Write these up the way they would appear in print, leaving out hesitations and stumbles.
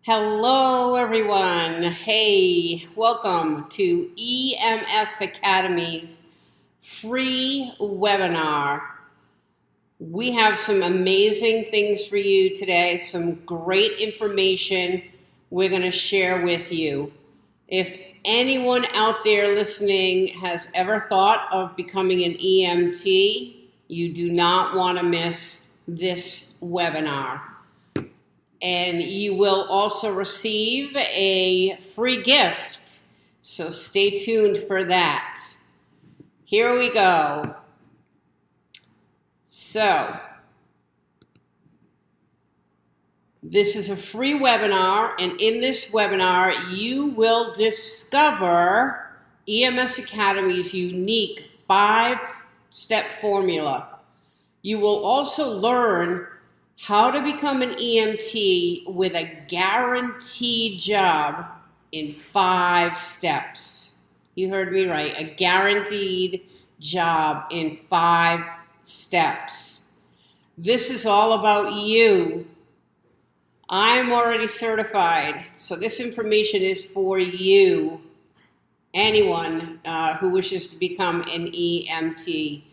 Hello, everyone. Hey, welcome to EMS Academy's free webinar. We have some amazing things for you today, some great information we're going to share with you. If anyone out there listening has ever thought of becoming an EMT, you do not want to miss this webinar. And you will also receive a free gift. So stay tuned for that. Here we go. So, this is a free webinar, and in this webinar, you will discover EMS Academy's unique 5-step formula. You will also learn how to become an EMT with a guaranteed job in 5 steps. You heard me right, a guaranteed job in 5 steps. This is all about you. I'm already certified, so this information is for you, anyone who wishes to become an EMT.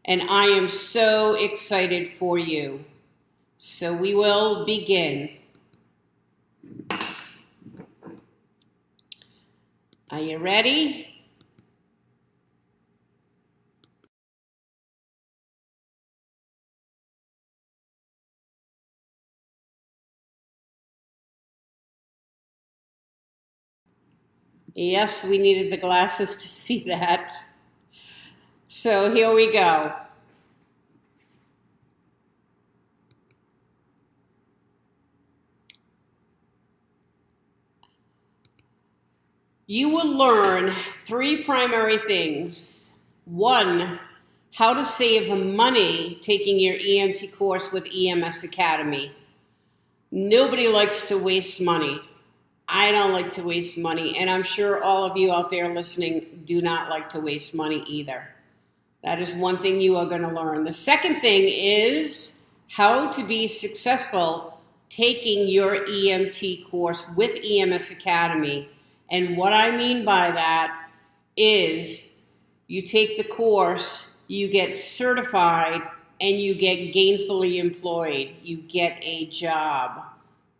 And I am so excited for you. So we will begin. Are you ready? Yes, we needed the glasses to see that. So here we go. You will learn 3 primary things. 1, how to save money taking your EMT course with EMS Academy. Nobody likes to waste money. I don't like to waste money, and I'm sure all of you out there listening do not like to waste money either. That is one thing you are going to learn. The second thing is how to be successful taking your EMT course with EMS Academy. And what I mean by that is you take the course, you get certified, and you get gainfully employed. You get a job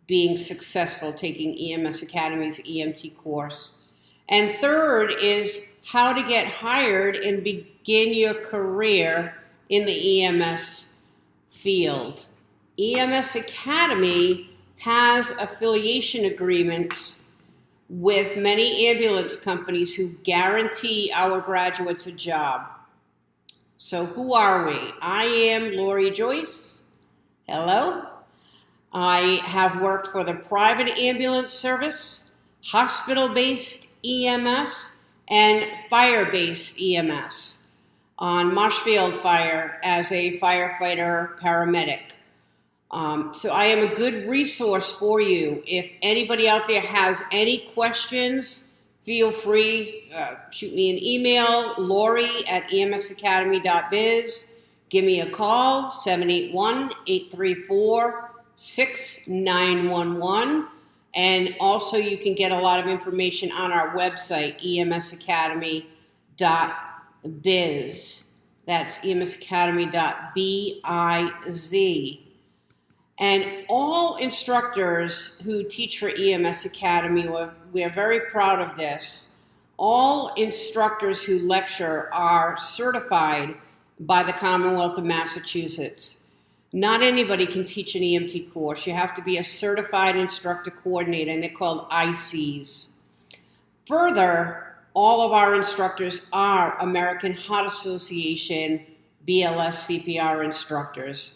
being successful taking EMS Academy's EMT course. And third is how to get hired and begin your career in the EMS field. EMS Academy has affiliation agreements with many ambulance companies who guarantee our graduates a job. So who are we? I am Lori Joyce. Hello. I have worked for the private ambulance service, hospital-based EMS, and fire-based EMS on Marshfield Fire as a firefighter paramedic. So I am a good resource for you. If anybody out there has any questions, feel free, shoot me an email, lori@emsacademy.biz. Give me a call, 781-834-6911. And also you can get a lot of information on our website, emsacademy.biz. That's emsacademy.biz. And all instructors who teach for EMS Academy, we are very proud of this. All instructors who lecture are certified by the Commonwealth of Massachusetts. Not anybody can teach an EMT course. You have to be a certified instructor coordinator, and they're called ICs. Further, all of our instructors are American Heart Association BLS CPR instructors.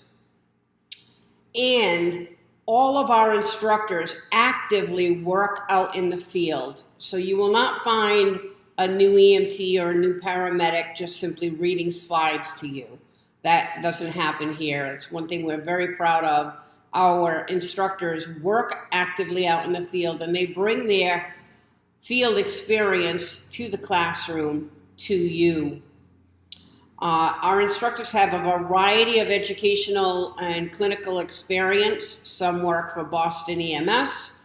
And all of our instructors actively work out in the field. So you will not find a new EMT or a new paramedic just simply reading slides to you. That doesn't happen here. It's one thing we're very proud of. Our instructors work actively out in the field, and they bring their field experience to the classroom, to you. Our instructors have a variety of educational and clinical experience. Some work for Boston EMS,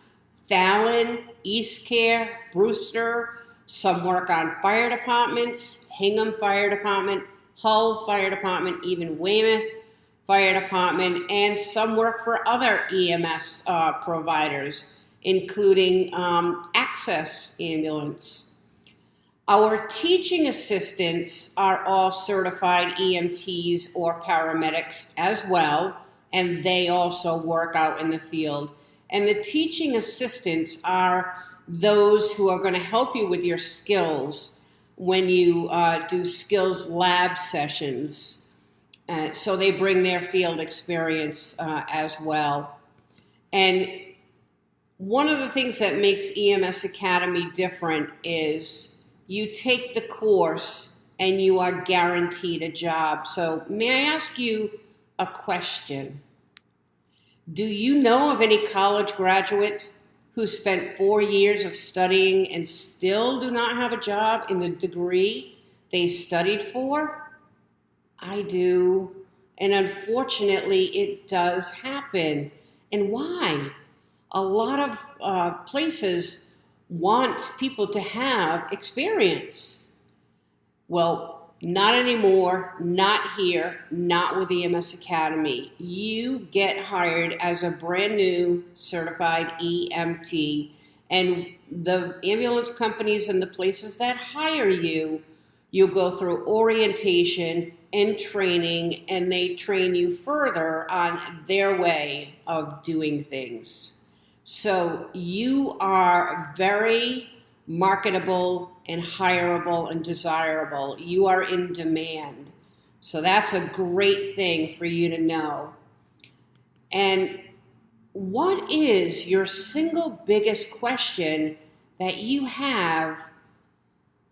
Fallon, East Care, Brewster. Some work on fire departments, Hingham Fire Department, Hull Fire Department, even Weymouth Fire Department, and some work for other EMS providers, including Access Ambulance. Our teaching assistants are all certified EMTs or paramedics as well, and they also work out in the field. And the teaching assistants are those who are going to help you with your skills when you do skills lab sessions. So they bring their field experience as well. And one of the things that makes EMS Academy different is you take the course and you are guaranteed a job. So may I ask you a question? Do you know of any college graduates who spent 4 years of studying and still do not have a job in the degree they studied for? I do. And unfortunately, it does happen. And why? A lot of places want people to have experience. Well, not anymore, not here, not with EMS Academy. You get hired as a brand new certified EMT, and the ambulance companies and the places that hire you, you go through orientation and training, and they train you further on their way of doing things. So you are very marketable and hireable and desirable. You are in demand. So that's a great thing for you to know. And what is your single biggest question that you have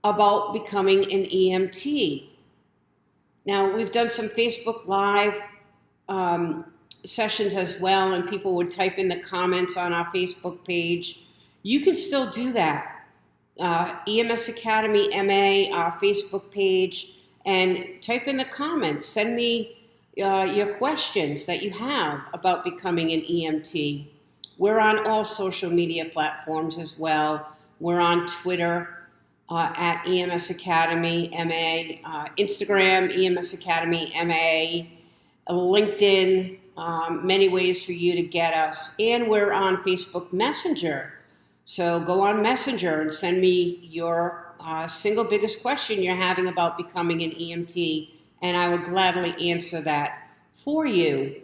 about becoming an EMT? Now, we've done some Facebook Live sessions as well, and people would type in the comments on our Facebook page. You can still do that. EMS Academy MA, our Facebook page, and type in the comments. Send me your questions that you have about becoming an EMT. We're on all social media platforms as well. We're on Twitter at EMS Academy MA, Instagram EMS Academy MA, LinkedIn, many ways for you to get us. And we're on Facebook Messenger. So go on Messenger and send me your single biggest question you're having about becoming an EMT, and I will gladly answer that for you.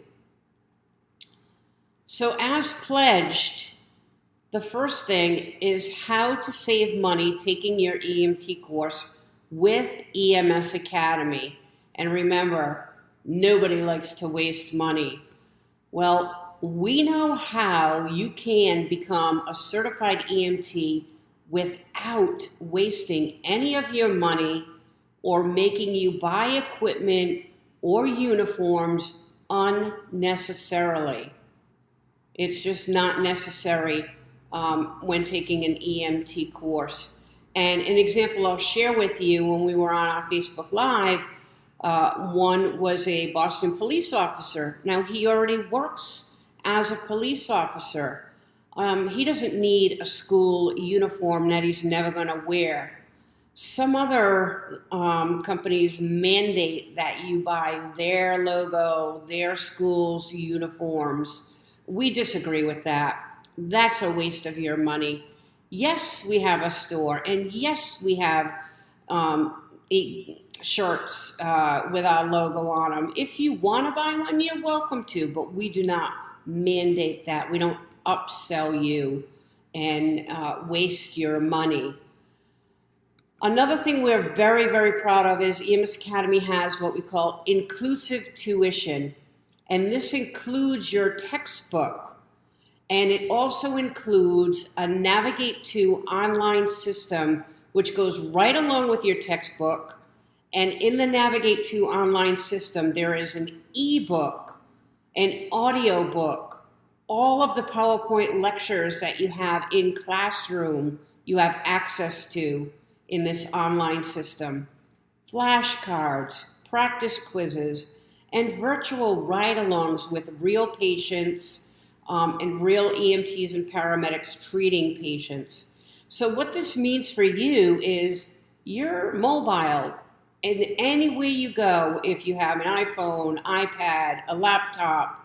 So as pledged, the first thing is how to save money taking your EMT course with EMS Academy. And remember, nobody likes to waste money. Well, we know how you can become a certified EMT without wasting any of your money or making you buy equipment or uniforms unnecessarily. It's just not necessary when taking an EMT course. And an example I'll share with you when we were on our Facebook Live, one was a Boston police officer. Now, he already works as a police officer. He doesn't need a school uniform that he's never going to wear. Some other companies mandate that you buy their logo, their school's uniforms. We disagree with that. That's a waste of your money. Yes, we have a store, and yes, we have shirts with our logo on them. If you want to buy one, you're welcome to, but we do not mandate that. We don't upsell you and waste your money. Another thing we're very, very proud of is EMS Academy has what we call inclusive tuition. And this includes your textbook. And it also includes a Navigate 2 online system, which goes right along with your textbook. And in the Navigate 2 online system, there is an ebook, an audio book, all of the PowerPoint lectures that you have in classroom, you have access to in this online system, flashcards, practice quizzes, and virtual ride-alongs with real patients and real EMTs and paramedics treating patients. So what this means for you is you're mobile, and anywhere you go, if you have an iPhone, iPad, a laptop,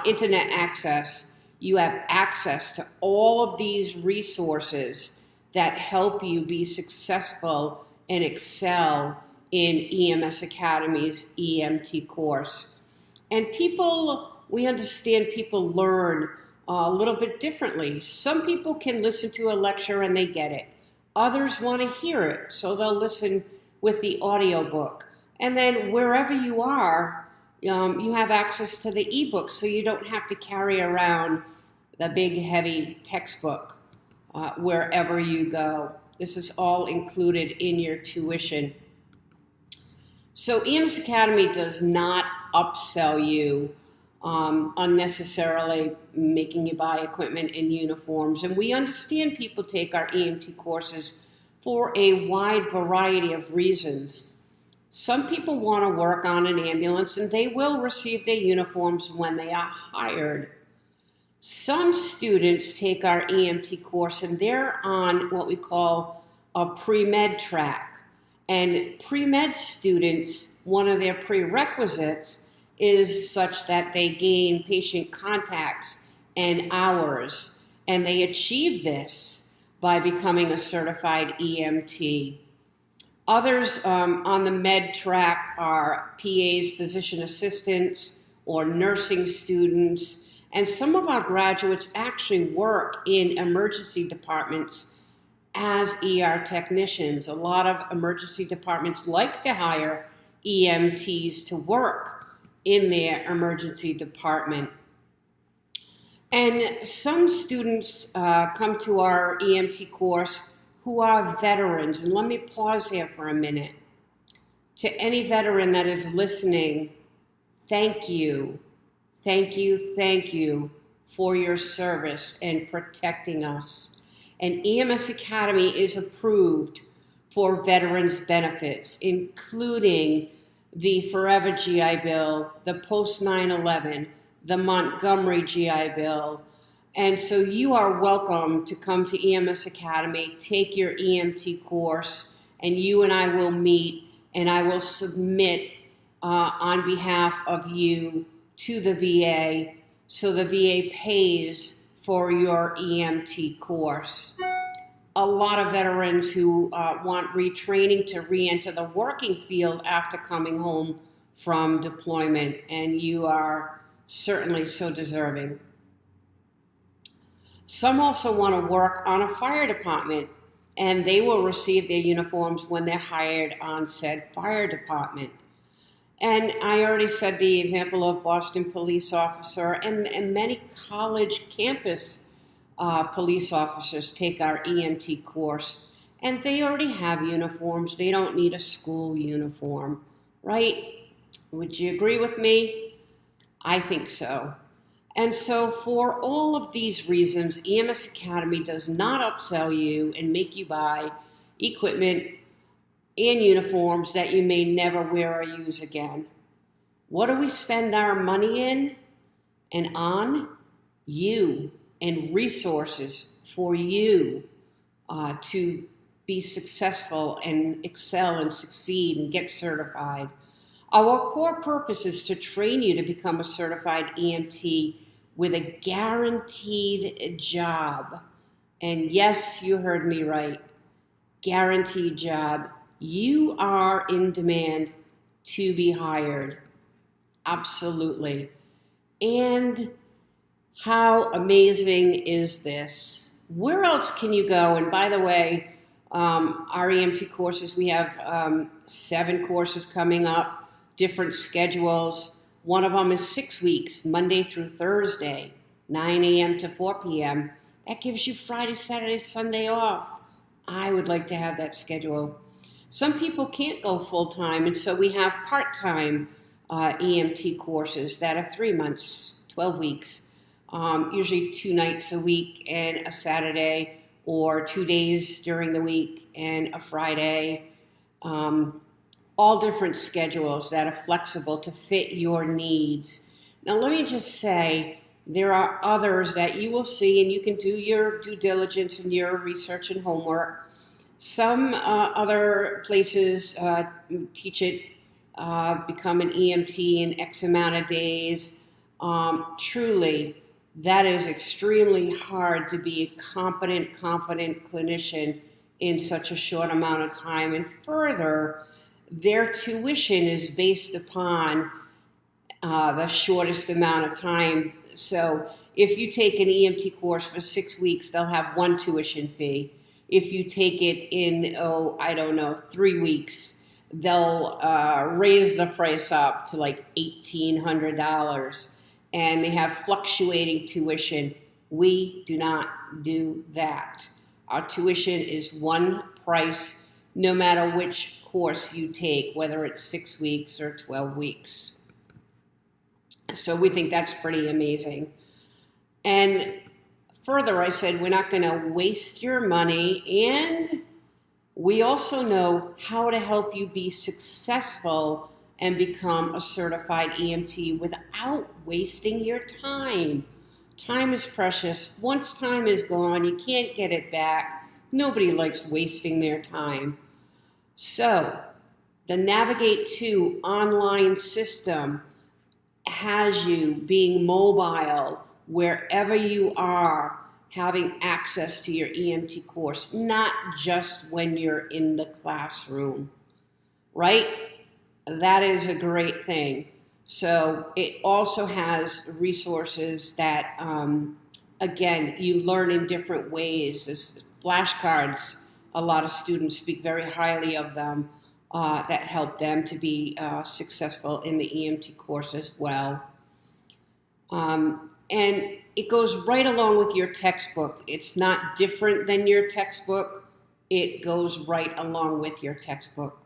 internet access, you have access to all of these resources that help you be successful and excel in EMS Academy's EMT course. And we understand people learn a little bit differently. Some people can listen to a lecture and they get it. Others want to hear it, so they'll listen with the audiobook. And then wherever you are, you have access to the ebook, so you don't have to carry around the big, heavy textbook wherever you go. This is all included in your tuition. So EMS Academy does not upsell you unnecessarily, making you buy equipment and uniforms. And we understand people take our EMT courses for a wide variety of reasons. Some people want to work on an ambulance and they will receive their uniforms when they are hired. Some students take our EMT course and they're on what we call a pre-med track. And pre-med students, one of their prerequisites is such that they gain patient contacts and hours. And they achieve this by becoming a certified EMT. Others on the med track are PAs, physician assistants, or nursing students. And some of our graduates actually work in emergency departments as ER technicians. A lot of emergency departments like to hire EMTs to work in their emergency department. And some students come to our EMT course who are veterans. And let me pause here for a minute. To any veteran that is listening, thank you. Thank you, thank you for your service and protecting us. And EMS Academy is approved for veterans benefits, including the Forever GI Bill, the Post 9/11, the Montgomery GI Bill. And so you are welcome to come to EMS Academy, take your EMT course, and you and I will meet, and I will submit on behalf of you to the VA, so the VA pays for your EMT course. A lot of veterans who want retraining to re-enter the working field after coming home from deployment, and you are certainly so deserving. Some also want to work on a fire department, and they will receive their uniforms when they're hired on said fire department. And I already said the example of Boston police officer, and many college campus police officers take our EMT course, and they already have uniforms. They don't need a school uniform, right? Would you agree with me? I think so. And so for all of these reasons, EMS Academy does not upsell you and make you buy equipment and uniforms that you may never wear or use again. What do we spend our money in and on? You, and resources for you to be successful and excel and succeed and get certified. Our core purpose is to train you to become a certified EMT with a guaranteed job. And yes, you heard me right. Guaranteed job. You are in demand to be hired. Absolutely. And how amazing is this? Where else can you go? And by the way, our EMT courses, we have 7 courses coming up, different schedules. One of them is 6 weeks, Monday through Thursday, 9 a.m. to 4 p.m. That gives you Friday, Saturday, Sunday off. I would like to have that schedule. Some people can't go full-time, and so we have part-time EMT courses that are 3 months, 12 weeks. Usually 2 nights a week and a Saturday, or 2 days during the week and a Friday. All different schedules that are flexible to fit your needs. Now let me just say, There are others that you will see, and you can do your due diligence and your research and homework. Some other places teach it, become an EMT in X amount of days. Truly, that is extremely hard to be a competent, confident clinician in such a short amount of time. And further, their tuition is based upon the shortest amount of time. So if you take an EMT course for 6 weeks, they'll have one tuition fee. If you take it in, 3 weeks, they'll raise the price up to like $1,800. And they have fluctuating tuition. We do not do that. Our tuition is one price, no matter which course you take, whether it's 6 weeks or 12 weeks. So we think that's pretty amazing. And further, I said, we're not going to waste your money. And we also know how to help you be successful and become a certified EMT without wasting your time. Time is precious. Once time is gone, you can't get it back. Nobody likes wasting their time. So the Navigate 2 online system has you being mobile wherever you are, having access to your EMT course, not just when you're in the classroom, right? That is a great thing. So it also has resources that, again, you learn in different ways. There's flashcards, a lot of students speak very highly of them, that help them to be successful in the EMT course as well. And it goes right along with your textbook. It's not different than your textbook. It goes right along with your textbook.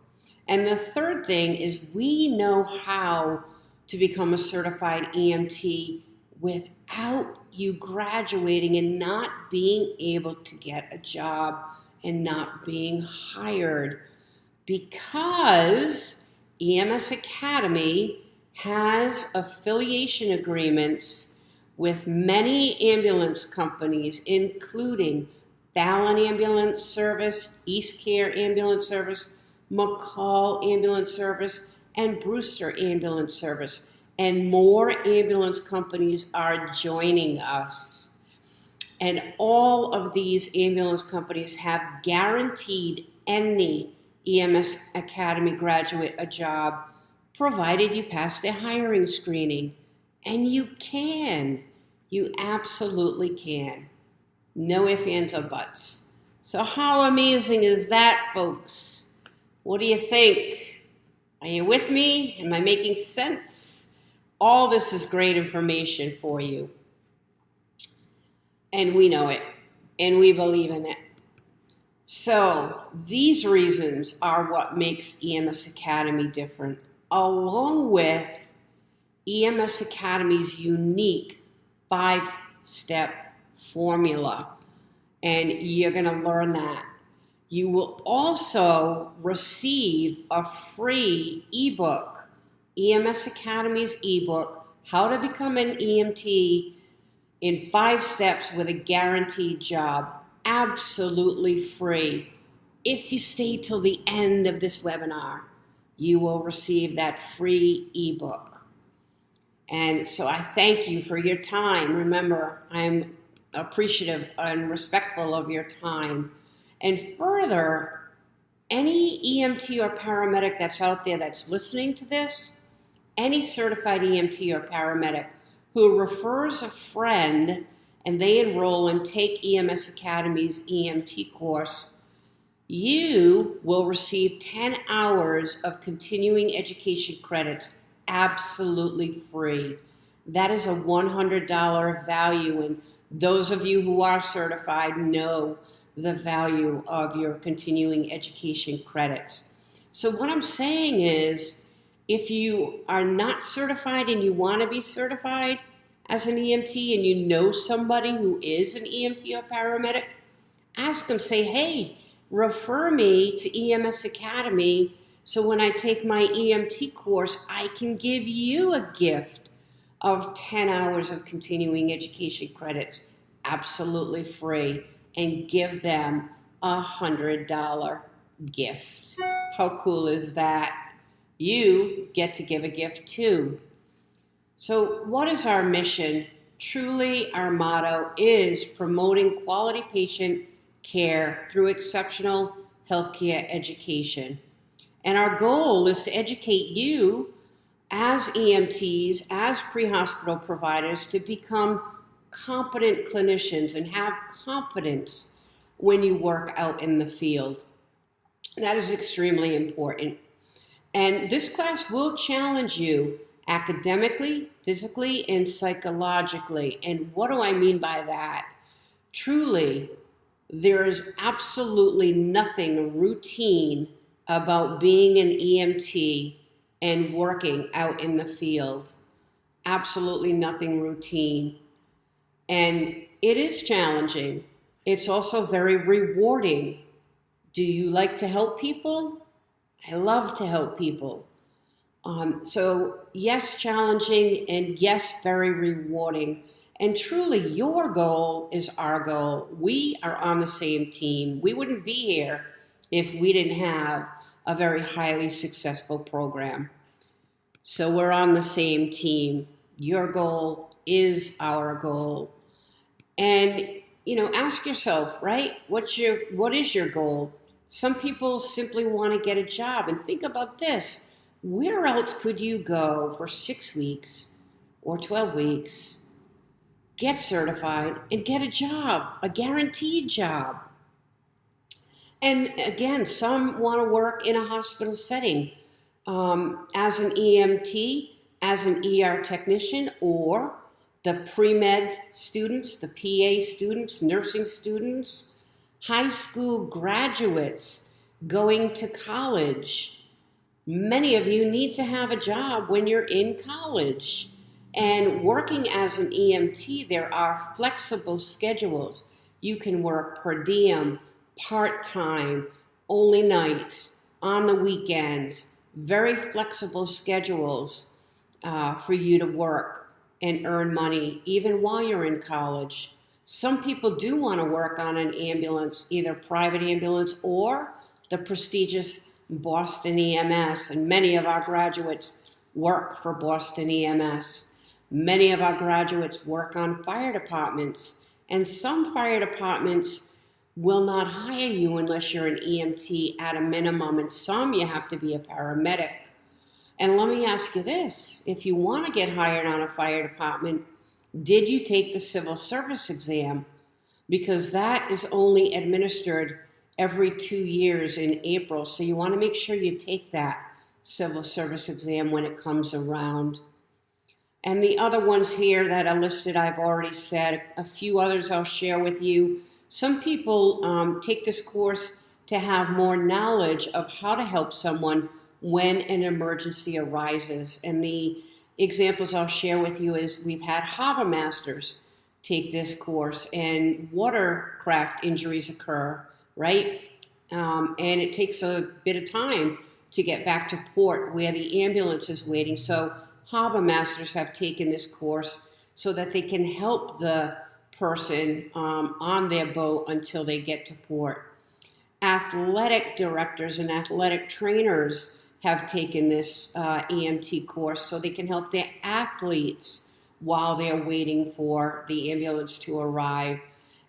And the third thing is we know how to become a certified EMT without you graduating and not being able to get a job and not being hired, because EMS Academy has affiliation agreements with many ambulance companies, including Fallon Ambulance Service, East Care Ambulance Service, McCall Ambulance Service, and Brewster Ambulance Service. And more ambulance companies are joining us. And all of these ambulance companies have guaranteed any EMS Academy graduate a job, provided you pass their hiring screening. And you can. You absolutely can. No ifs, ands, or buts. So how amazing is that, folks? What do you think? Are you with me? Am I making sense? All this is great information for you. And we know it. And we believe in it. So these reasons are what makes EMS Academy different, along with EMS Academy's unique 5-step formula. And you're going to learn that. You will also receive a free ebook, EMS Academy's ebook, How to Become an EMT in 5 Steps with a Guaranteed Job. Absolutely free. If you stay till the end of this webinar, you will receive that free ebook. And so I thank you for your time. Remember, I'm appreciative and respectful of your time. And further, any EMT or paramedic that's out there that's listening to this, any certified EMT or paramedic who refers a friend and they enroll and take EMS Academy's EMT course, you will receive 10 hours of continuing education credits absolutely free. That is a $100 value, and those of you who are certified know the value of your continuing education credits. So what I'm saying is, if you are not certified and you want to be certified as an EMT and you know somebody who is an EMT or paramedic, ask them, say, hey, refer me to EMS Academy so when I take my EMT course, I can give you a gift of 10 hours of continuing education credits, absolutely free, and give them a $100 gift. How cool is that? You get to give a gift too. So what is our mission? Truly, our motto is promoting quality patient care through exceptional healthcare education. And our goal is to educate you as EMTs, as pre-hospital providers, to become competent clinicians and have confidence when you work out in the field. That is extremely important. And this class will challenge you academically, physically, and psychologically. And what do I mean by that? Truly, there is absolutely nothing routine about being an EMT and working out in the field. Absolutely nothing routine. And it is challenging. It's also very rewarding. Do you like to help people? I love to help people. So yes, challenging, and yes, very rewarding. And truly, your goal is our goal. We are on the same team. We wouldn't be here if we didn't have a very highly successful program. So we're on the same team. Your goal is our goal. And, ask yourself, right? What is your goal? Some people simply want to get a job. And think about this. Where else could you go for 6 weeks or 12 weeks, get certified, and get a job, a guaranteed job? And again, some want to work in a hospital setting as an EMT, as an ER technician, or the pre-med students, the PA students, nursing students, high school graduates going to college. Many of you need to have a job when you're in college. And working as an EMT, there are flexible schedules. You can work per diem, part-time, only nights, on the weekends, very flexible schedules for you to work and earn money even while you're in college. Some people do want to work on an ambulance, either private ambulance or the prestigious Boston EMS, and many of our graduates work for Boston EMS. Many of our graduates work on fire departments, and some fire departments will not hire you unless you're an EMT at a minimum, and some you have to be a paramedic. And let me ask you this, if you want to get hired on a fire department, did you take the civil service exam? Because that is only administered every 2 years in April, so you want to make sure you take that civil service exam when it comes around. And the other ones here that are listed, I've already said. A few others I'll share with you. Some people take this course to have more knowledge of how to help someone when an emergency arises. And the examples I'll share with you is we've had harbor masters take this course, and watercraft injuries occur, right? And it takes a bit of time to get back to port where the ambulance is waiting. So harbor masters have taken this course so that they can help the person on their boat until they get to port. Athletic directors and athletic trainers have taken this EMT course so they can help their athletes while they're waiting for the ambulance to arrive.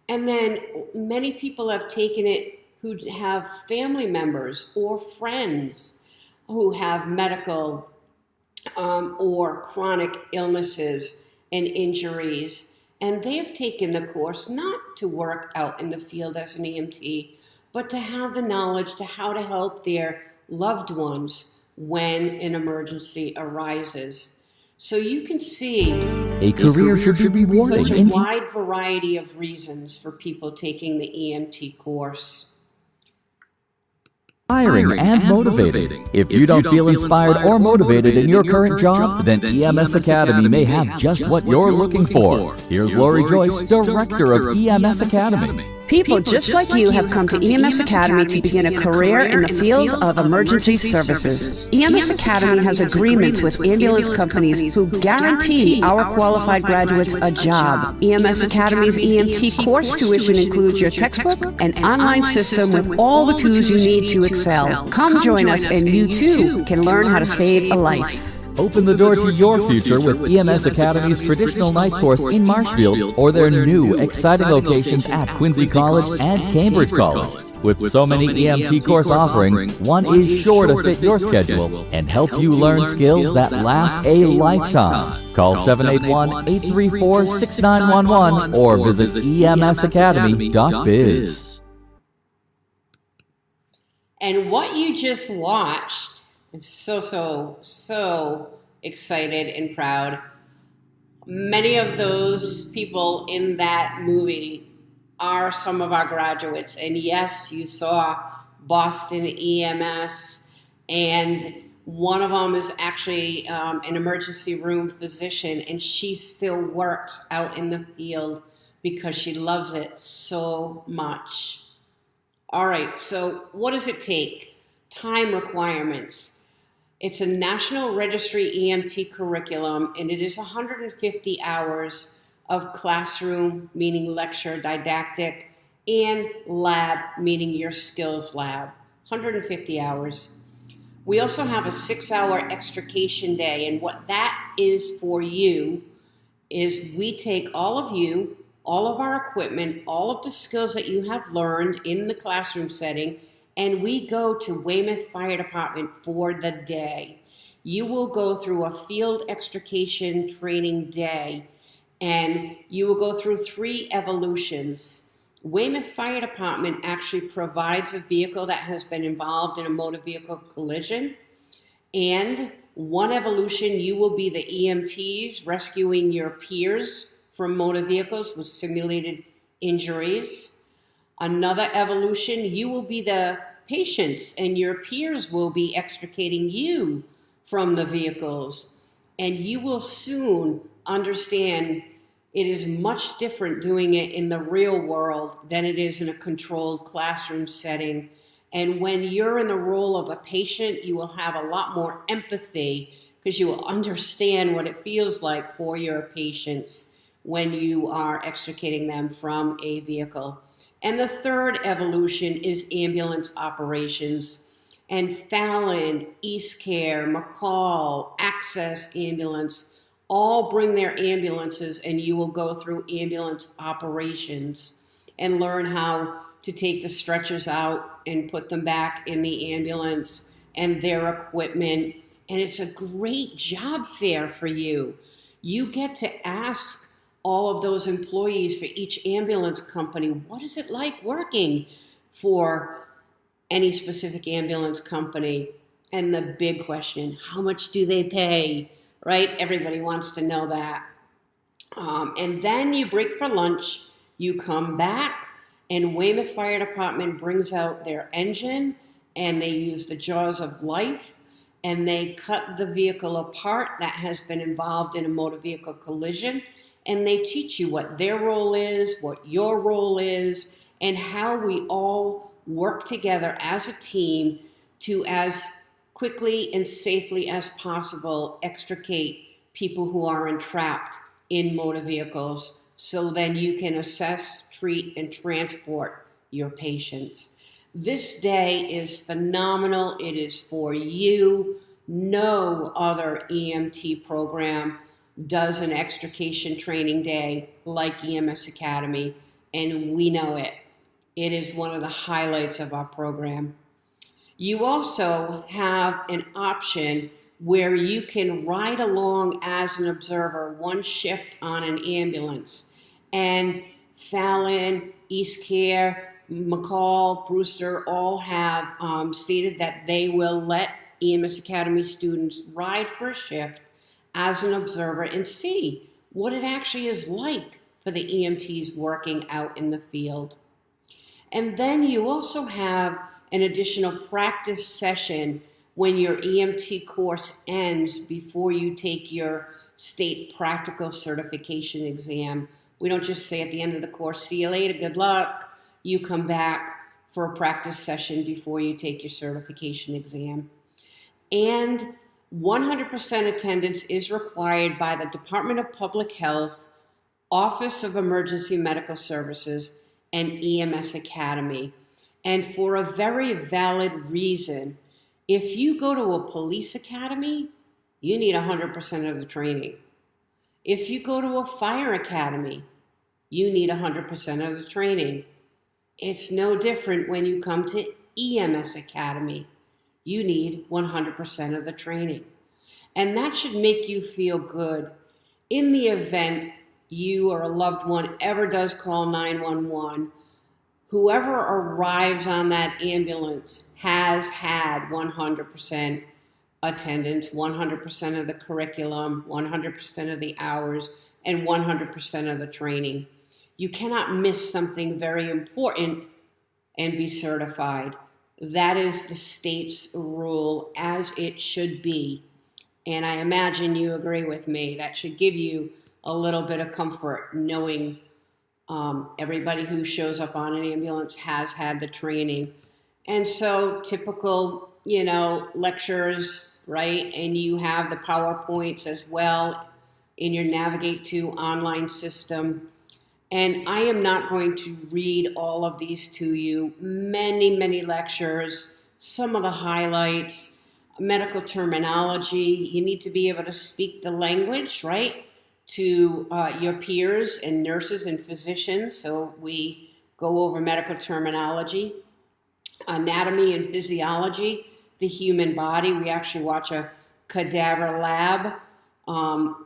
And then many people have taken it who have family members or friends who have medical or chronic illnesses and injuries. And they have taken the course not to work out in the field as an EMT, but to have the knowledge to how to help their loved ones when an emergency arises. So you can see a career should be rewarding. Such a wide variety of reasons for people taking the EMT course. Inspiring and motivating. If you don't feel inspired or motivated in your current job, then EMS Academy may have just what you're looking for. Here's Lori Joyce, Director of EMS Academy. People just like you have come to EMS Academy to begin a career in the field of emergency services. EMS Academy has agreements with ambulance companies who guarantee our qualified graduates a job. EMS Academy's EMT course tuition includes your textbook and online system with all the tools you need to excel. Come join us and you too can learn how to save a life. Open the door to your future with EMS Academy's traditional night course in Marshfield or their new exciting locations at Quincy College and Cambridge College. With so many EMT course offerings, one is sure to fit your schedule and help you learn skills that last a lifetime. Call 781-834-6911 or visit emsacademy.biz. And what you just watched, I'm so excited and proud. Many of those people in that movie are some of our graduates. And yes, you saw Boston EMS, and one of them is actually an emergency room physician, and she still works out in the field because she loves it so much. All right, so what does it take? Time requirements. It's a National Registry EMT curriculum, and it is 150 hours of classroom, meaning lecture, didactic, and lab, meaning your skills lab. 150 hours. We also have a 6-hour extrication day, and what that is for you is we take all of you, all of our equipment, all of the skills that you have learned in the classroom setting, and we go to Weymouth Fire Department for the day. You will go through a field extrication training day, and you will go through 3 evolutions. Weymouth Fire Department actually provides a vehicle that has been involved in a motor vehicle collision, and one evolution, you will be the EMTs rescuing your peers from motor vehicles with simulated injuries. Another evolution, you will be the patients and your peers will be extricating you from the vehicles. And you will soon understand it is much different doing it in the real world than it is in a controlled classroom setting. And when you're in the role of a patient, you will have a lot more empathy because you will understand what it feels like for your patients when you are extricating them from a vehicle. And the third evolution is ambulance operations. And Fallon, East Care, McCall, Access Ambulance, all bring their ambulances, and you will go through ambulance operations and learn how to take the stretchers out and put them back in the ambulance and their equipment. And it's a great job fair for you. You get to ask all of those employees for each ambulance company, what is it like working for any specific ambulance company? And the big question, how much do they pay, right? Everybody wants to know that. And then you break for lunch, you come back, and Weymouth Fire Department brings out their engine, and they use the jaws of life, and they cut the vehicle apart that has been involved in a motor vehicle collision, and they teach you what their role is, what your role is, and how we all work together as a team to, as quickly and safely as possible, extricate people who are entrapped in motor vehicles so then you can assess, treat, and transport your patients. This day is phenomenal. It is for you. No other EMT program does an extrication training day like EMS Academy, and we know it. It is one of the highlights of our program. You also have an option where you can ride along as an observer, one shift on an ambulance. And Fallon, East Care, McCall, Brewster all have stated that they will let EMS Academy students ride for a shift as an observer and see what it actually is like for the EMTs working out in the field. And then you also have an additional practice session when your EMT course ends before you take your state practical certification exam. We don't just say at the end of the course, see you later, good luck. you come back for a practice session before you take your certification exam. And 100% attendance is required by the Department of Public Health, Office of Emergency Medical Services, and EMS Academy. And for a very valid reason. If you go to a police academy, you need 100% of the training. If you go to a fire academy, you need 100% of the training. It's no different when you come to EMS Academy. You need 100% of the training. And that should make you feel good in the event you or a loved one ever does call 911. Whoever arrives on that ambulance has had 100% attendance, 100% of the curriculum, 100% of the hours, and 100% of the training. You cannot miss something very important and be certified. That is the state's rule, as it should be. And I imagine you agree with me. That should give you a little bit of comfort knowing everybody who shows up on an ambulance has had the training. And so typical, lectures, right? And you have the PowerPoints as well in your Navigate to online system. And I am not going to read all of these to you. Many, many lectures, some of the highlights, medical terminology. You need to be able to speak the language, right, to your peers and nurses and physicians. So we go over medical terminology, anatomy and physiology, the human body. We actually watch a cadaver lab.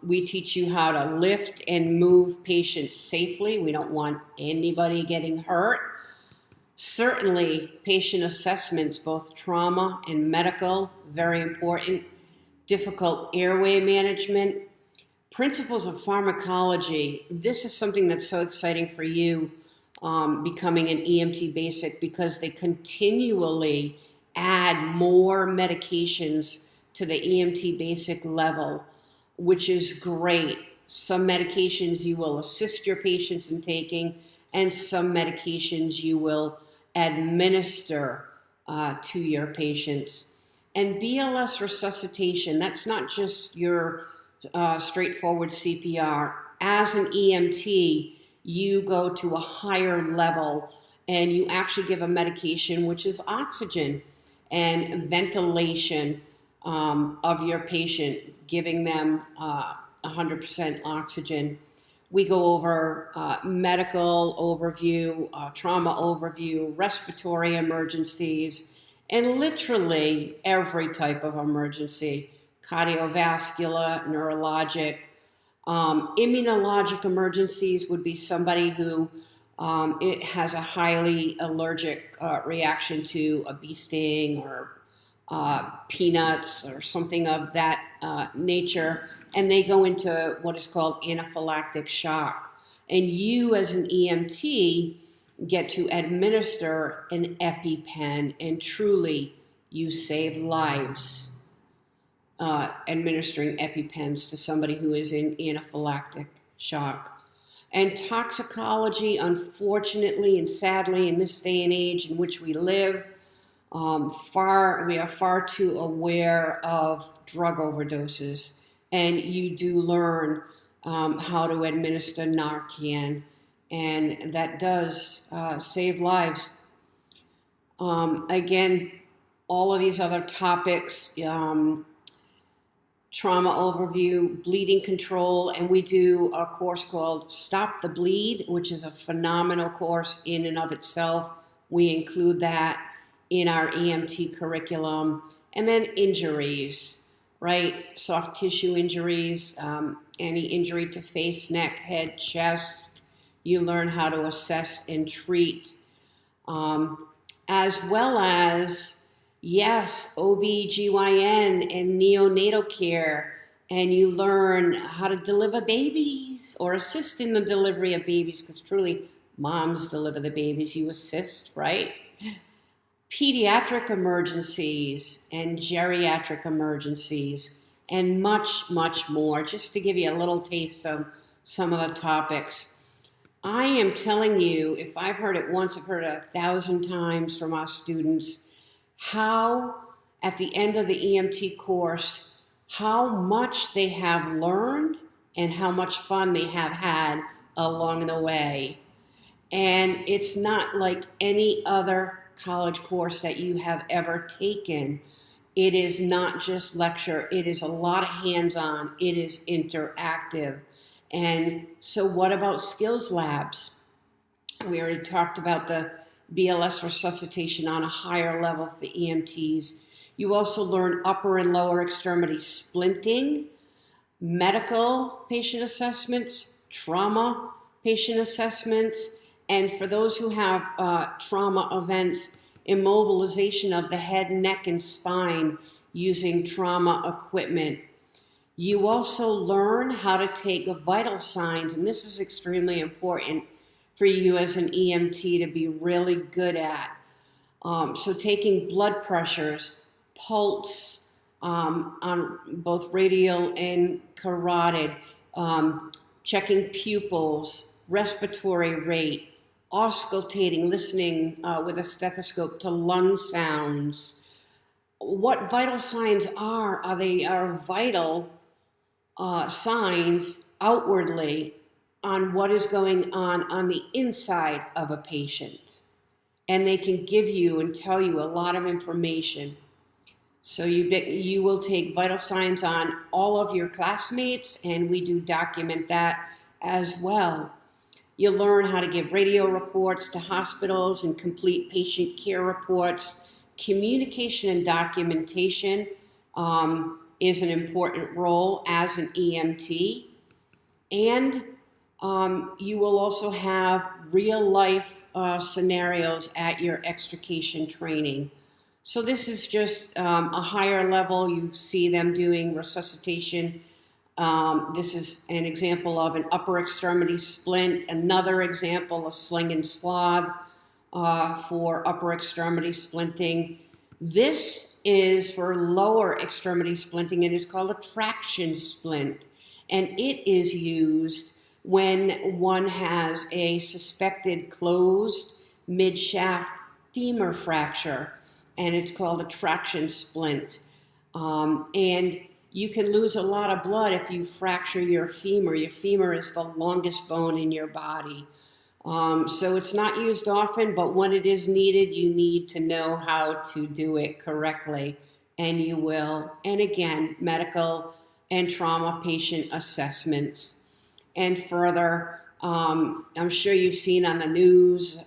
We teach you how to lift and move patients safely. We don't want anybody getting hurt. Certainly, patient assessments, both trauma and medical, very important. Difficult airway management. Principles of pharmacology. This is something that's so exciting for you, becoming an EMT basic, because they continually add more medications to the EMT basic level, which is great. Some medications you will assist your patients in taking, and some medications you will administer to your patients. And BLS resuscitation, that's not just your straightforward CPR. As an EMT, you go to a higher level and you actually give a medication which is oxygen and ventilation of your patient, giving them 100% oxygen. We go over medical overview, trauma overview, respiratory emergencies, and literally every type of emergency, cardiovascular, neurologic. Immunologic emergencies would be somebody who it has a highly allergic reaction to a bee sting or peanuts or something of that nature, and they go into what is called anaphylactic shock. And you as an EMT get to administer an EpiPen, and truly you save lives administering EpiPens to somebody who is in anaphylactic shock. And toxicology, unfortunately and sadly in this day and age in which we live, we are far too aware of drug overdoses, and you do learn how to administer Narcan, and that does save lives. Again, all of these other topics, trauma overview, bleeding control, and we do a course called Stop the Bleed, which is a phenomenal course in and of itself. We include that in our EMT curriculum. And then injuries, right? Soft tissue injuries, any injury to face, neck, head, chest. You learn how to assess and treat, as well as, yes, OB/GYN and neonatal care. And you learn how to deliver babies or assist in the delivery of babies, because truly moms deliver the babies, you assist, right? Pediatric emergencies and geriatric emergencies, and much, much more, just to give you a little taste of some of the topics. I am telling you, if I've heard it once, I've heard it 1,000 times from our students, how at the end of the EMT course, how much they have learned and how much fun they have had along the way. And it's not like any other college course that you have ever taken. It is not just lecture, it is a lot of hands-on, it is interactive. And so what about skills labs? We already talked about the BLS resuscitation on a higher level for EMTs. You also learn upper and lower extremity splinting, medical patient assessments, trauma patient assessments, and for those who have trauma events, immobilization of the head, neck, and spine using trauma equipment. You also learn how to take vital signs, and this is extremely important for you as an EMT to be really good at. So taking blood pressures, pulse on both radial and carotid, checking pupils, respiratory rate, auscultating, listening with a stethoscope to lung sounds. What vital signs are they are vital signs outwardly on what is going on the inside of a patient. And they can give you and tell you a lot of information. So you will take vital signs on all of your classmates, and we do document that as well. You'll learn how to give radio reports to hospitals and complete patient care reports. Communication and documentation is an important role as an EMT. And you will also have real life scenarios at your extrication training. So this is just a higher level. You see them doing resuscitation. This is an example of an upper extremity splint. Another example, a sling and swab for upper extremity splinting. This is for lower extremity splinting, and it's called a traction splint. And it is used when one has a suspected closed mid-shaft femur fracture, and it's called a traction splint. And you can lose a lot of blood if you fracture your femur. Your femur is the longest bone in your body. So it's not used often, but when it is needed, you need to know how to do it correctly, and you will. And again, medical and trauma patient assessments. And further, I'm sure you've seen on the news,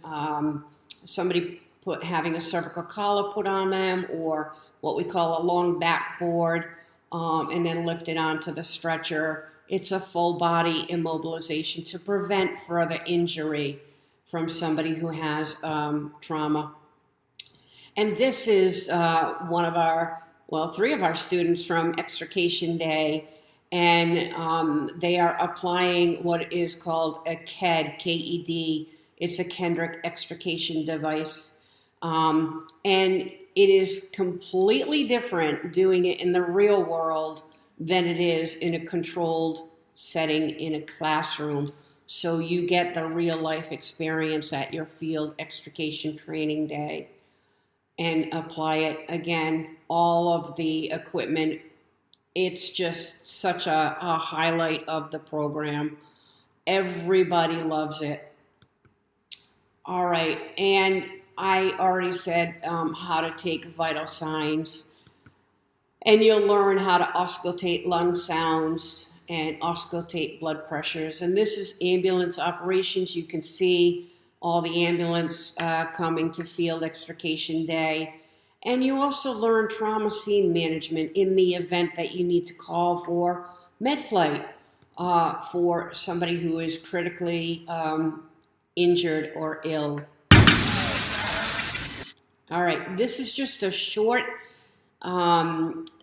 somebody having a cervical collar put on them, or what we call a long backboard, and then lifted onto the stretcher. It's a full body immobilization to prevent further injury from somebody who has trauma. And this is one of our, three of our students from Extrication Day, and they are applying what is called a KED, K-E-D. It's a Kendrick extrication device. And it is completely different doing it in the real world than it is in a controlled setting in a classroom. So you get the real life experience at your field extrication training day and apply it again, all of the equipment. It's just such a highlight of the program. Everybody loves it. All right, and I already said how to take vital signs, and you'll learn how to auscultate lung sounds and auscultate blood pressures. And this is ambulance operations. You can see all the ambulance coming to field extrication day. And you also learn trauma scene management in the event that you need to call for med flight for somebody who is critically injured or ill. All right, this is just a short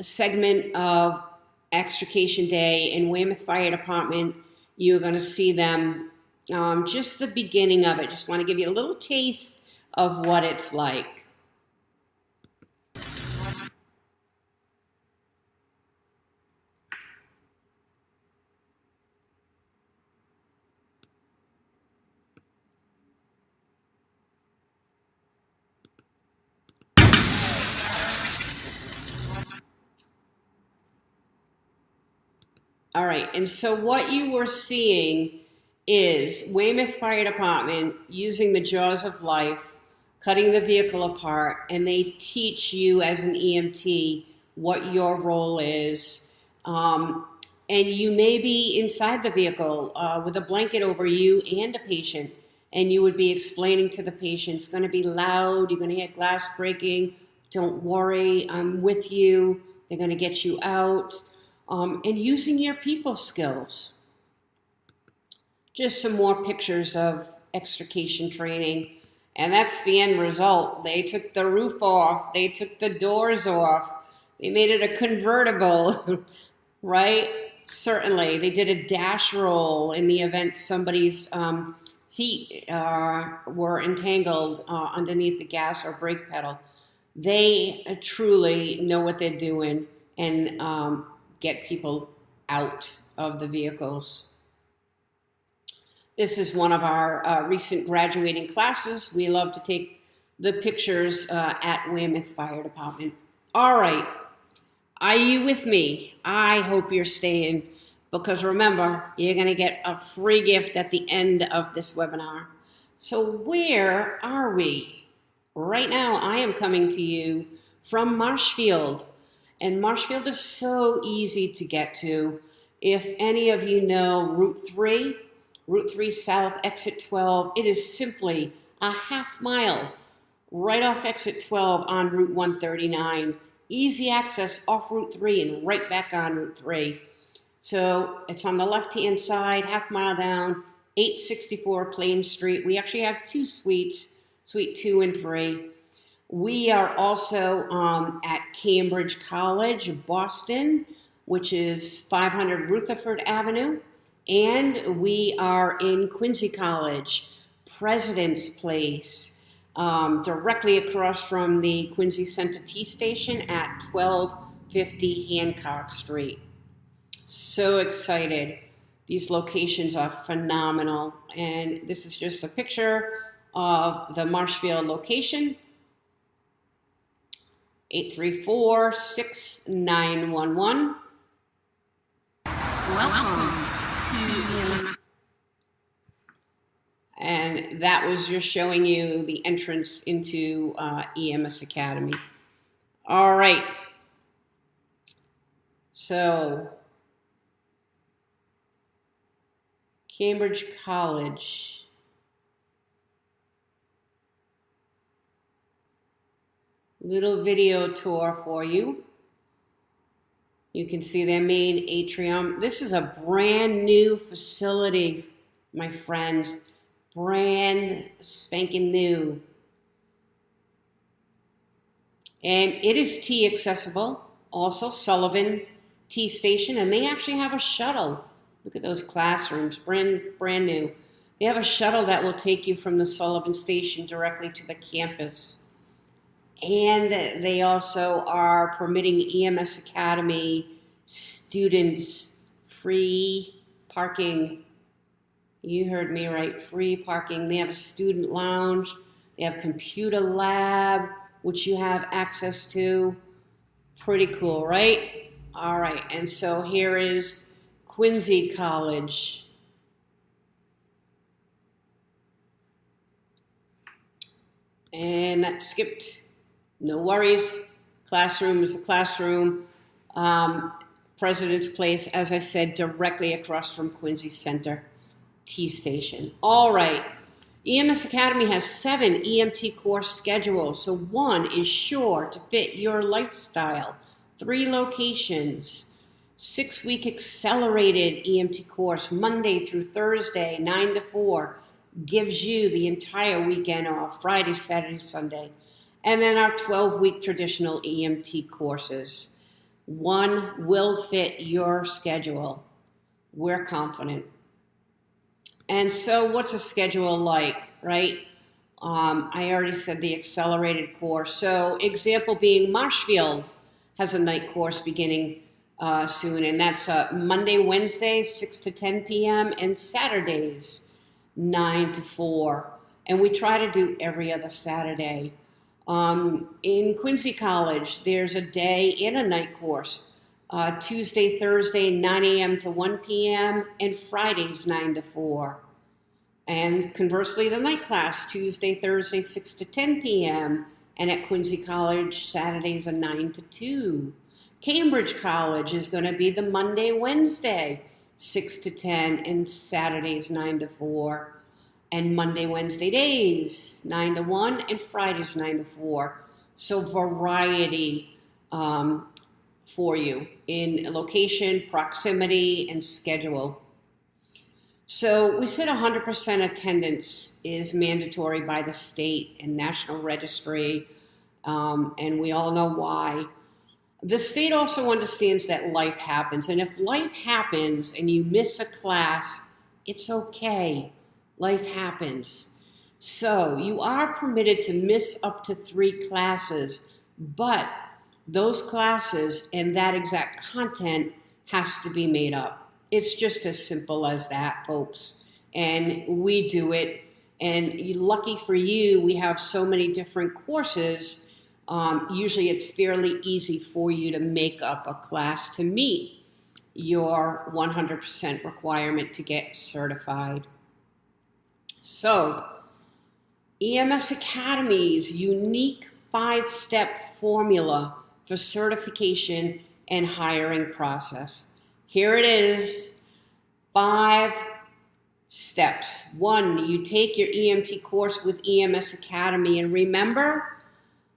segment of extrication day in Weymouth Fire Department. You're going to see them, just the beginning of it. Just want to give you a little taste of what it's like. All right, and so what you were seeing is Weymouth Fire Department using the jaws of life, cutting the vehicle apart, and they teach you as an EMT what your role is. And you may be inside the vehicle with a blanket over you and a patient, and you would be explaining to the patient, it's going to be loud, you're going to hear glass breaking, don't worry, I'm with you, they're going to get you out. And using your people skills. Just some more pictures of extrication training. And that's the end result. They took the roof off. They took the doors off. They made it a convertible, right? Certainly. They did a dash roll in the event somebody's feet were entangled underneath the gas or brake pedal. They truly know what they're doing and get people out of the vehicles. This is one of our recent graduating classes. We love to take the pictures at Weymouth Fire Department. All right, are you with me? I hope you're staying, because remember, you're going to get a free gift at the end of this webinar. So where are we? Right now, I am coming to you from Marshfield. And Marshfield is so easy to get to. If any of you know Route 3 South, exit 12, it is simply a half mile right off exit 12 on Route 139. Easy access off Route 3 and right back on Route 3. So it's on the left-hand side, half mile down, 864 Plain Street. We actually have two suites, Suite 2 and 3. We are also at Cambridge College, Boston, which is 500 Rutherford Avenue. And we are in Quincy College, President's Place, directly across from the Quincy Center T Station at 1250 Hancock Street. So excited. These locations are phenomenal. And this is just a picture of the Marshfield location. 834-6911. Welcome to EMS. And that was just showing you the entrance into EMS Academy. All right. So, Cambridge College. Little video tour for you. You can see their main atrium. This is a brand new facility, my friends. Brand spanking new. And it is T accessible. Also Sullivan T Station, and they actually have a shuttle. Look at those classrooms, brand new. They have a shuttle that will take you from the Sullivan Station directly to the campus. And they also are permitting EMS Academy students free parking. You heard me right, free parking. They have a student lounge. They have computer lab, which you have access to. Pretty cool, right? All right, and so here is Quincy College. And that skipped. No worries. Classroom is a classroom. President's Place, as I said, directly across from Quincy Center T Station. All right. EMS Academy has 7 EMT course schedules, so one is sure to fit your lifestyle. 3 locations. 6-week accelerated EMT course, Monday through Thursday, 9 to 4. Gives you the entire weekend off, Friday, Saturday, Sunday. And then our 12-week traditional EMT courses. One will fit your schedule. We're confident. And so what's a schedule like, right? I already said the accelerated course. So example being Marshfield has a night course beginning soon. And that's Monday, Wednesday, 6 to 10 p.m. and Saturdays, 9 to 4. And we try to do every other Saturday. In Quincy College, there's a day and a night course. Tuesday, Thursday, 9 a.m. to 1 p.m., and Fridays, 9 to 4. And conversely, the night class, Tuesday, Thursday, 6 to 10 p.m., and at Quincy College, Saturdays are 9 to 2. Cambridge College is going to be the Monday, Wednesday, 6 to 10, and Saturdays, 9 to 4. And Monday, Wednesday days, 9 to 1, and Fridays, 9 to 4. So variety for you in location, proximity, and schedule. So we said 100% attendance is mandatory by the state and national registry, and we all know why. The state also understands that life happens, and if life happens and you miss a class, it's okay. Life happens. So you are permitted to miss up to 3 classes, but those classes and that exact content has to be made up. It's just as simple as that, folks. And we do it. And lucky for you, we have so many different courses. Usually it's fairly easy for you to make up a class to meet your 100% requirement to get certified. So, EMS Academy's unique 5-step formula for certification and hiring process. Here it is, 5 steps. 1, you take your EMT course with EMS Academy, and remember,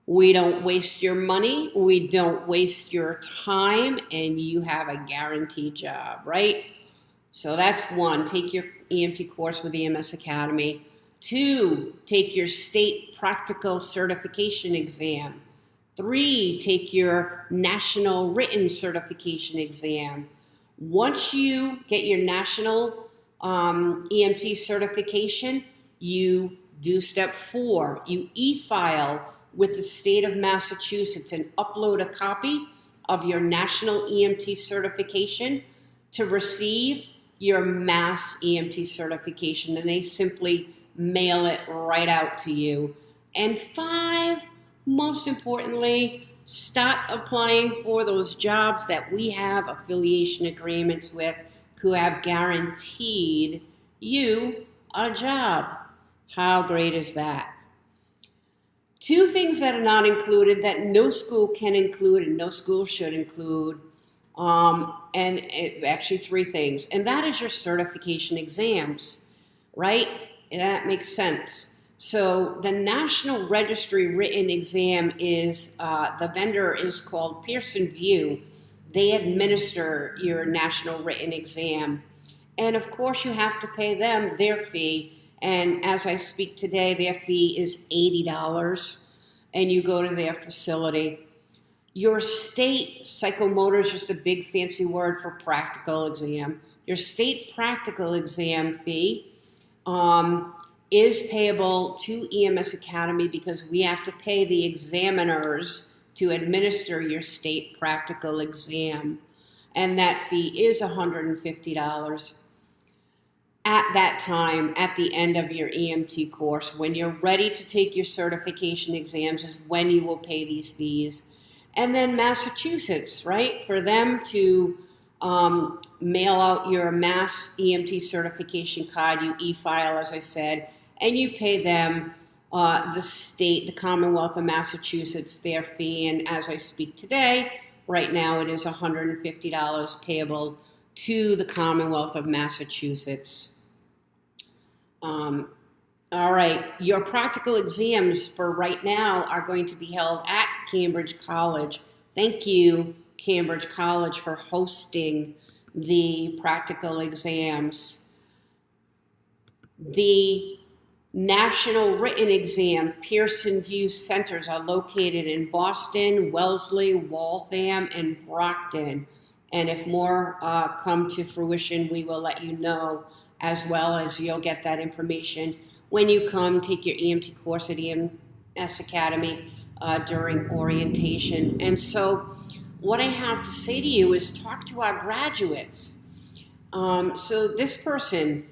we don't waste your money, we don't waste your time, and you have a guaranteed job, right? So that's 1, take your EMT course with EMS Academy. 2, take your state practical certification exam. 3, take your national written certification exam. Once you get your national EMT certification, you do step 4. You e-file with the state of Massachusetts and upload a copy of your national EMT certification to receive your Mass EMT certification, and they simply mail it right out to you. And 5, most importantly, start applying for those jobs that we have affiliation agreements with, who have guaranteed you a job. How great is that? 2 things that are not included that no school can include and no school should include, actually 3 things, and that is your certification exams, right? And that makes sense. So the National Registry written exam is, the vendor is called Pearson VUE. They administer your national written exam. And of course you have to pay them their fee. And as I speak today, their fee is $80, and you go to their facility. Your state psychomotor is just a big fancy word for practical exam. Your state practical exam fee is payable to EMS Academy because we have to pay the examiners to administer your state practical exam. And that fee is $150. At that time, at the end of your EMT course, when you're ready to take your certification exams is when you will pay these fees. And then Massachusetts, right? For them to mail out your Mass EMT certification card, you e-file, as I said, and you pay them, the state, the Commonwealth of Massachusetts, their fee. And as I speak today, right now it is $150 payable to the Commonwealth of Massachusetts. All right, your practical exams for right now are going to be held at Cambridge College. Thank you, Cambridge College, for hosting the practical exams. The National Written Exam Pearson VUE centers are located in Boston, Wellesley, Waltham, and Brockton. And if more come to fruition, we will let you know, as well as you'll get that information when you come take your EMT course at EMS Academy during orientation. And so what I have to say to you is talk to our graduates. So this person,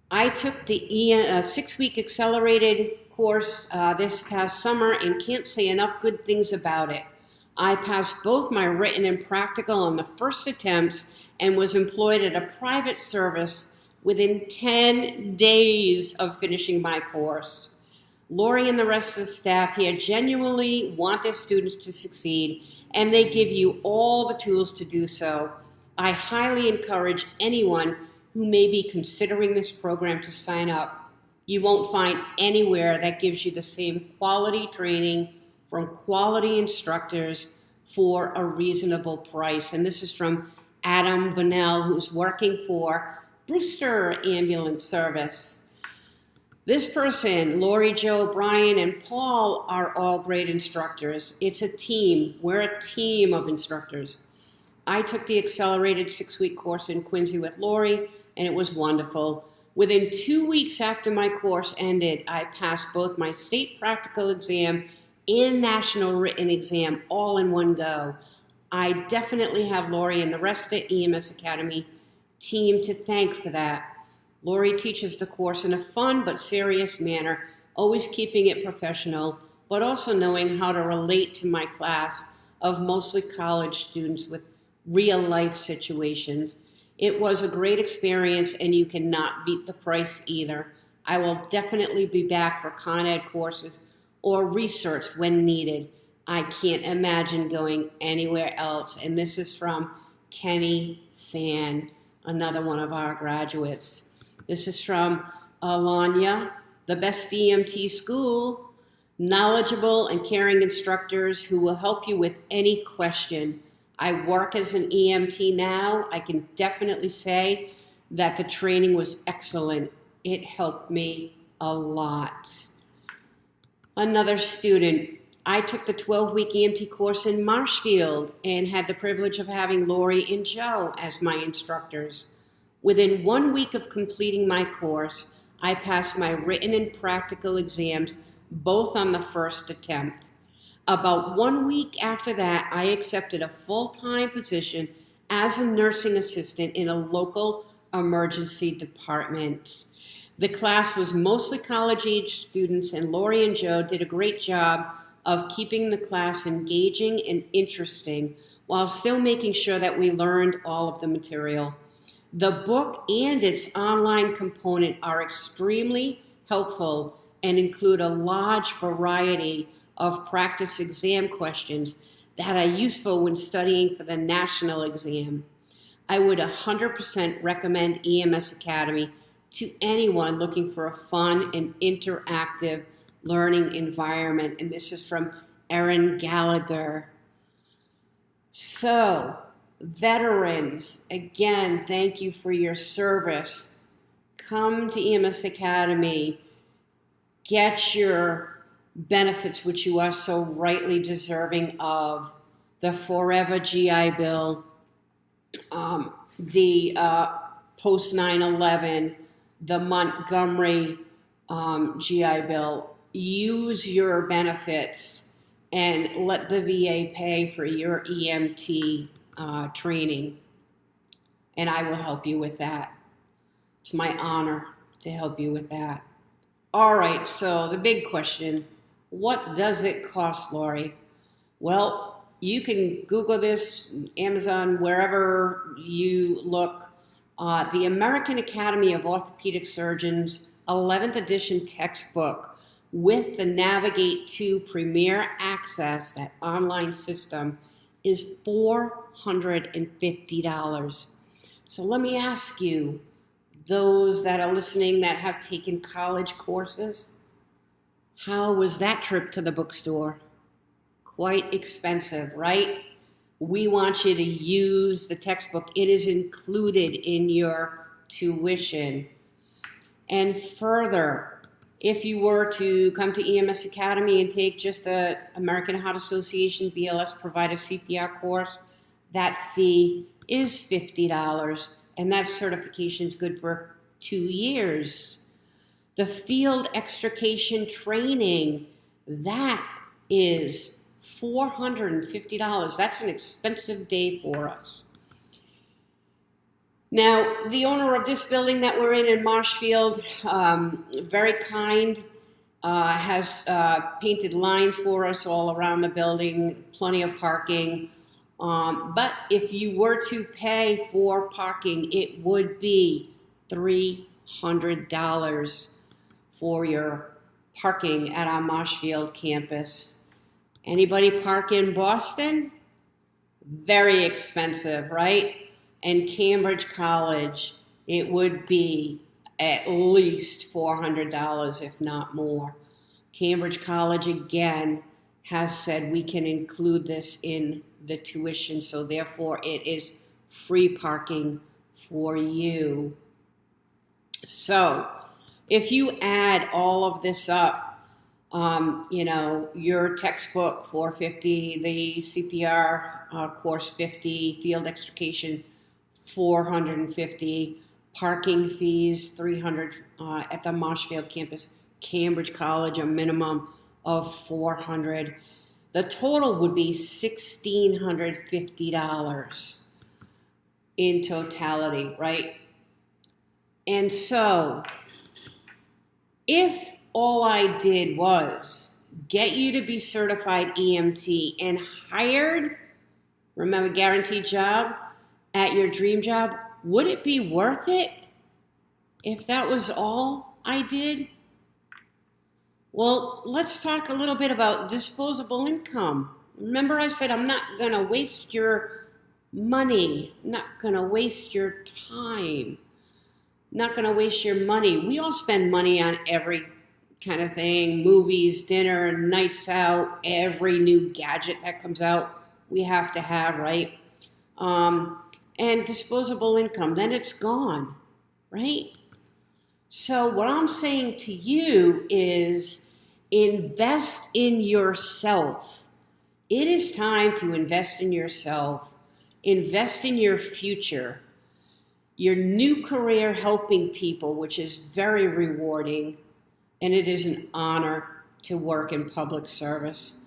I took the 6-week accelerated course this past summer and can't say enough good things about it. I passed both my written and practical on the first attempts and was employed at a private service within 10 days of finishing my course. Lori and the rest of the staff here genuinely want their students to succeed, and they give you all the tools to do so. I highly encourage anyone who may be considering this program to sign up. You won't find anywhere that gives you the same quality training from quality instructors for a reasonable price. And this is from Adam Bonnell, who's working for Brewster Ambulance Service. This person, Lori, Joe, Brian, and Paul, are all great instructors. It's a team. We're a team of instructors. I took the accelerated 6-week course in Quincy with Lori, and it was wonderful. Within 2 weeks after my course ended, I passed both my state practical exam and national written exam all in one go. I definitely have Lori and the rest of EMS Academy team to thank for that. Lori teaches the course in a fun but serious manner, always keeping it professional, but also knowing how to relate to my class of mostly college students with real life situations. It was a great experience, and you cannot beat the price either. I will definitely be back for Con Ed courses or research when needed. I can't imagine going anywhere else. And this is from Kenny Fan, another one of our graduates. This is from Alanya, the best EMT school, knowledgeable and caring instructors who will help you with any question. I work as an EMT now. I can definitely say that the training was excellent. It helped me a lot. Another student, I took the 12-week EMT course in Marshfield and had the privilege of having Lori and Joe as my instructors. Within 1 week of completing my course, I passed my written and practical exams, both on the first attempt. About 1 week after that, I accepted a full-time position as a nursing assistant in a local emergency department. The class was mostly college-age students, and Lori and Joe did a great job of keeping the class engaging and interesting while still making sure that we learned all of the material. The book and its online component are extremely helpful and include a large variety of practice exam questions that are useful when studying for the national exam. I would 100% recommend EMS Academy to anyone looking for a fun and interactive learning environment. And this is from Erin Gallagher. So, veterans, again, thank you for your service. Come to EMS Academy. Get your benefits, which you are so rightly deserving of. The Forever GI Bill, the post 9/11, the Montgomery GI Bill. Use your benefits and let the VA pay for your EMT training, and I will help you with that. It's my honor to help you with that. All right, so the big question, what does it cost, Lori? Well, you can Google this, Amazon, wherever you look. The American Academy of Orthopedic Surgeons 11th edition textbook with the Navigate 2 Premier Access, that online system, is $450. So let me ask you, those that are listening that have taken college courses, how was that trip to the bookstore? Quite expensive, right? We want you to use the textbook. It is included in your tuition. And further, if you were to come to EMS Academy and take just a American Heart Association BLS provider CPR course, that fee is $50, and that certification is good for 2 years. The field extrication training, that is $450. That's an expensive day for us. Now, the owner of this building that we're in Marshfield, very kind, has painted lines for us all around the building, plenty of parking. But if you were to pay for parking, it would be $300 for your parking at our Marshfield campus. Anybody park in Boston? Very expensive, right? And Cambridge College, it would be at least $400, if not more. Cambridge College, again, has said we can include this in the tuition, so therefore it is free parking for you. So if you add all of this up, your textbook $450, the CPR course $50, field extrication $450, parking fees $300 at the Marshfield campus, Cambridge College a minimum of $400. The total would be $1,650 in totality, right? And so, if all I did was get you to be certified EMT and hired, remember, guaranteed job at your dream job, would it be worth it if that was all I did? Well, let's talk a little bit about disposable income. Remember I said I'm not going to waste your money, not going to waste your time, not going to waste your money. We all spend money on every kind of thing, movies, dinner, nights out, every new gadget that comes out we have to have, right? And disposable income, then it's gone, right? So what I'm saying to you is invest in yourself. It is time to invest in yourself, invest in your future, your new career helping people, which is very rewarding, and it is an honor to work in public service.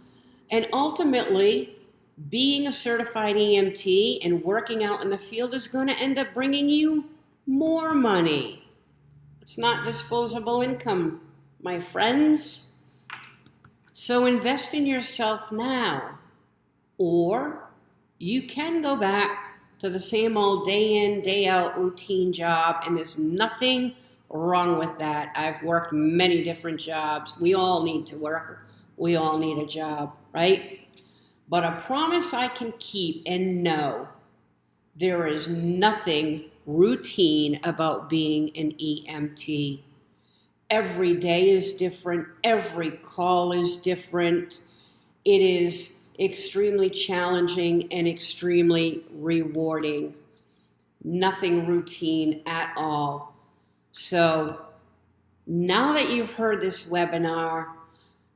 And ultimately, being a certified EMT and working out in the field is going to end up bringing you more money. It's not disposable income, my friends. So invest in yourself now. Or you can go back to the same old day in, day out routine job, and there's nothing wrong with that. I've worked many different jobs. We all need to work. We all need a job, right? But a promise I can keep and know, there is nothing routine about being an EMT. Every day is different. Every call is different. It is extremely challenging and extremely rewarding. Nothing routine at all. So now that you've heard this webinar,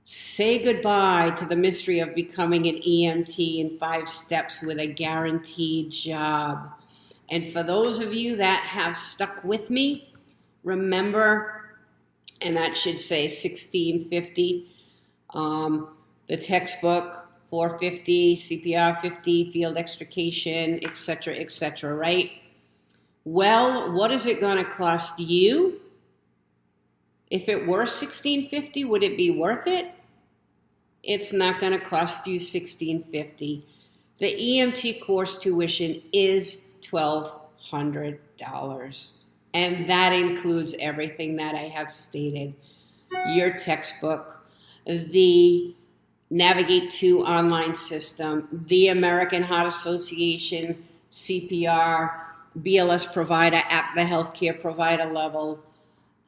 say goodbye to the mystery of becoming an EMT in 5 steps with a guaranteed job. And for those of you that have stuck with me, remember, and that should say 1650, the textbook, 450, CPR 50, field extrication, etc., right? Well, what is it going to cost you? If it were $1,650, would it be worth it? It's not going to cost you $1,650. The EMT course tuition is $1,200. And that includes everything that I have stated. Your textbook, the Navigate 2 online system, the American Heart Association CPR, BLS provider at the healthcare provider level,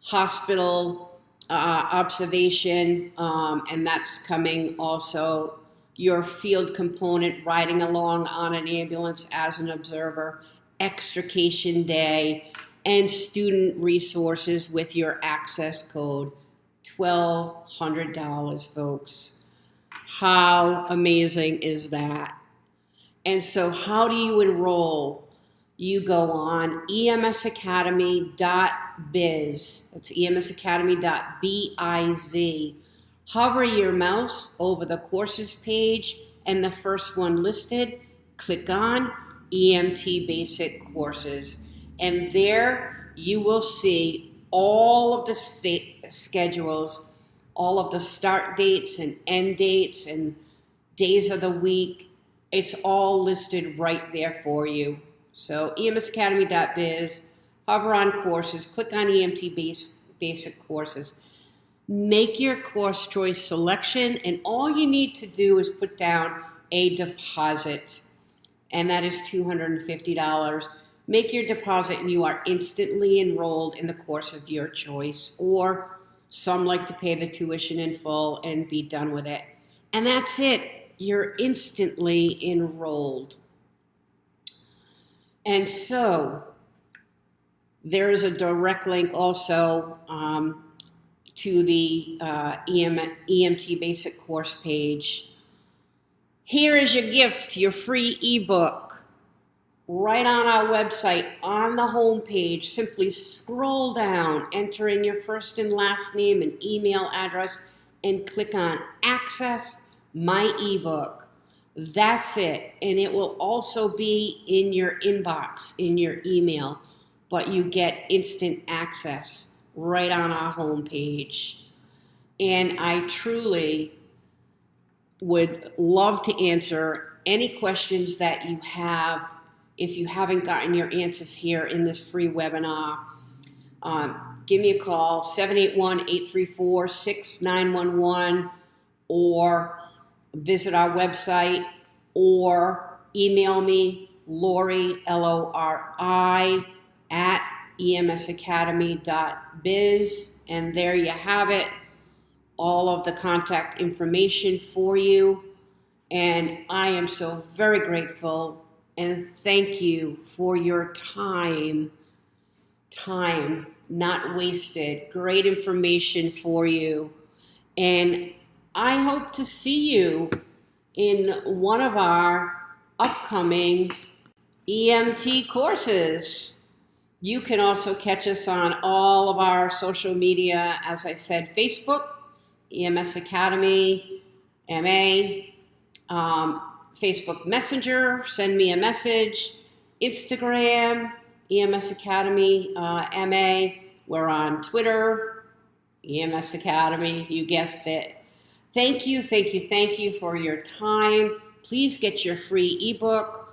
hospital observation, and that's coming also. Your field component, riding along on an ambulance as an observer, extrication day, and student resources with your access code. $1,200, folks. How amazing is that? And so how do you enroll? You go on emsacademy.biz. That's emsacademy.biz. Hover your mouse over the courses page and the first one listed. Click on EMT Basic Courses. And there you will see all of the schedules, all of the start dates and end dates and days of the week. It's all listed right there for you. So emsacademy.biz, hover on courses, click on EMT basic courses. Make your course choice selection, and all you need to do is put down a deposit, and that is $250. Make your deposit and you are instantly enrolled in the course of your choice, or some like to pay the tuition in full and be done with it. And that's it. You're instantly enrolled. And so there is a direct link also to the EMT basic course page. Here is your gift, your free ebook, right on our website, on the home page. Simply scroll down, enter in your first and last name and email address, and click on Access My Ebook. That's it. And it will also be in your inbox, in your email, but you get instant access right on our home page. And I truly would love to answer any questions that you have. If you haven't gotten your answers here in this free webinar, give me a call, 781-834-6911, or visit our website, or email me, Lori, Lori, at emsacademy.biz, and there you have it, all of the contact information for you. And I am so very grateful and thank you for your time not wasted, great information for you. And I hope to see you in one of our upcoming EMT courses. You can also catch us on all of our social media, as I said, Facebook, EMS Academy, MA, Facebook Messenger, send me a message, Instagram, EMS Academy, MA. We're on Twitter, EMS Academy, you guessed it. Thank you for your time. Please get your free ebook.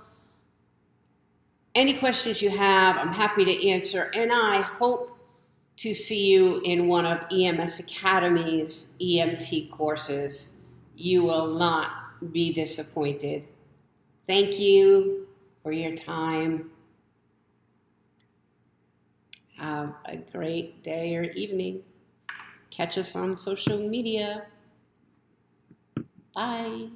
Any questions you have, I'm happy to answer, and I hope to see you in one of EMS Academy's EMT courses. You will not be disappointed. Thank you for your time. Have a great day or evening. Catch us on social media. Bye.